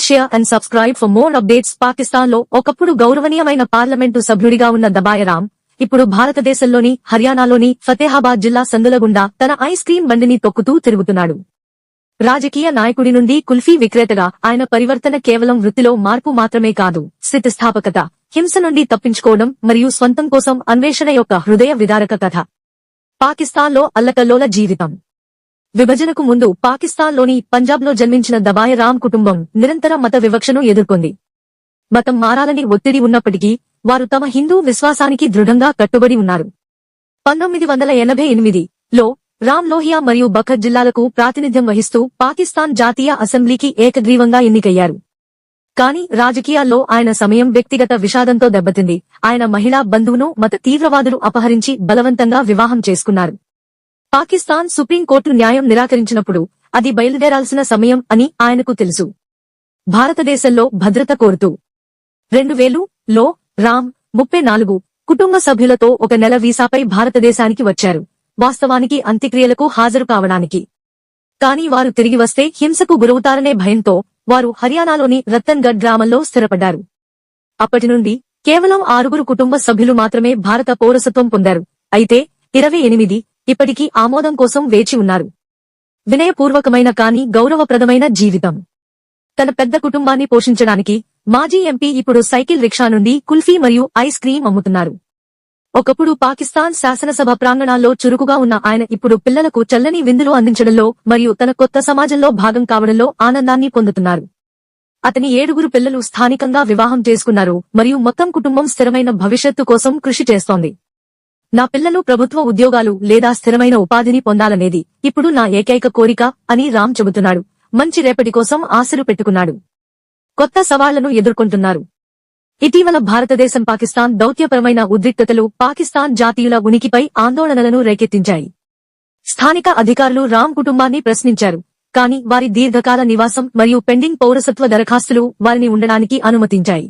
Please share and subscribe for more updates. పాకిస్తాన్లో ఒకప్పుడు గౌరవనీయమైన పార్లమెంటు సభ్యుడిగా ఉన్న దబాయరాం ఇప్పుడు భారతదేశంలోని హర్యానాలోని ఫతేహాబాద్ జిల్లా సందుల గుండా తన ఐస్ క్రీం బండిని తొక్కుతూ తిరుగుతున్నాడు. రాజకీయ నాయకుడి నుండి కుల్ఫీ విక్రేతగా ఆయన పరివర్తన కేవలం వృత్తిలో మార్పు మాత్రమే కాదు, స్థితిస్థాపకత, హింస నుండి తప్పించుకోవడం మరియు స్వంతం కోసం అన్వేషణ యొక్క హృదయ విదారక కథ. పాకిస్తాన్లో అల్లకల్లోల జీవితం. విభజనకు ముందు పాకిస్తాన్లోని పంజాబ్లో జన్మించిన దబాయరాం కుటుంబం నిరంతర మత వివక్షను ఎదుర్కొంది. మతం మారాలని ఒత్తిడి ఉన్నప్పటికీ వారు తమ హిందూ విశ్వాసానికి దృఢంగా కట్టుబడి ఉన్నారు. 1988లో రామ్ లోహియా మరియు బఖత్ జిల్లాలకు ప్రాతినిధ్యం వహిస్తూ పాకిస్తాన్ జాతీయ అసెంబ్లీకి ఏకగ్రీవంగా ఎన్నికయ్యారు. కానీ రాజకీయాల్లో ఆయన సమయం వ్యక్తిగత విషాదంతో దెబ్బతింది. ఆయన మహిళా బంధువును మత తీవ్రవాదులు అపహరించి బలవంతంగా వివాహం చేసుకున్నారు. పాకిస్తాన్ సుప్రీంకోర్టు న్యాయం నిరాకరించినప్పుడు అది బయలుదేరాల్సిన సమయం అని ఆయనకు తెలుసు. భారతదేశంలో భద్రత కోరుతూ 2000లో రామ్ 34 కుటుంబ సభ్యులతో ఒక నెల వీసాపై భారతదేశానికి వచ్చారు, వాస్తవానికి అంత్యక్రియలకు హాజరు కావడానికి. కానీ వారు తిరిగి వస్తే హింసకు గురవుతారనే భయంతో వారు హర్యానాలోని రతన్గఢ్ గ్రామంలో స్థిరపడ్డారు. అప్పటి నుండి కేవలం 6 కుటుంబ సభ్యులు మాత్రమే భారత పౌరసత్వం పొందారు. అయితే 28 ఇప్పటికీ ఆమోదం కోసం వేచి ఉన్నారు. వినయపూర్వకమైన కానీ గౌరవప్రదమైన జీవితం. తన పెద్ద కుటుంబాన్ని పోషించడానికి మాజీ ఎంపీ ఇప్పుడు సైకిల్ రిక్షా నుండి కుల్ఫీ మరియు ఐస్ క్రీం అమ్ముతున్నారు. ఒకప్పుడు పాకిస్తాన్ శాసనసభ ప్రాంగణాల్లో చురుకుగా ఉన్న ఆయన ఇప్పుడు పిల్లలకు చల్లని విందులు అందించడంలో మరియు తన కొత్త సమాజంలో భాగం కావడంలో ఆనందాన్ని పొందుతున్నారు. అతని 7 పిల్లలు స్థానికంగా వివాహం చేసుకున్నారు మరియు మొత్తం కుటుంబం స్థిరమైన భవిష్యత్తు కోసం కృషి చేస్తోంది. నా పిల్లలు ప్రభుత్వ ఉద్యోగాలు లేదా స్థిరమైన ఉపాధిని పొందాలనేది ఇప్పుడు నా ఏకైక కోరిక అని రామ్ చెబుతున్నాడు. మంచి రేపటి కోసం ఆశలు పెట్టుకున్నాడు. కొత్త సవాళ్లను ఎదుర్కొంటున్నారు. ఇటీవల భారతదేశం పాకిస్తాన్ దౌత్యపరమైన ఉద్రిక్తతలు పాకిస్తాన్ జాతీయుల ఉనికిపై ఆందోళనలను రేకెత్తించాయి. స్థానిక అధికారులు రామ్ కుటుంబాన్ని ప్రశ్నించారు, కానీ వారి దీర్ఘకాల నివాసం మరియు పెండింగ్ పౌరసత్వ దరఖాస్తులు వారిని ఉండడానికి అనుమతించాయి.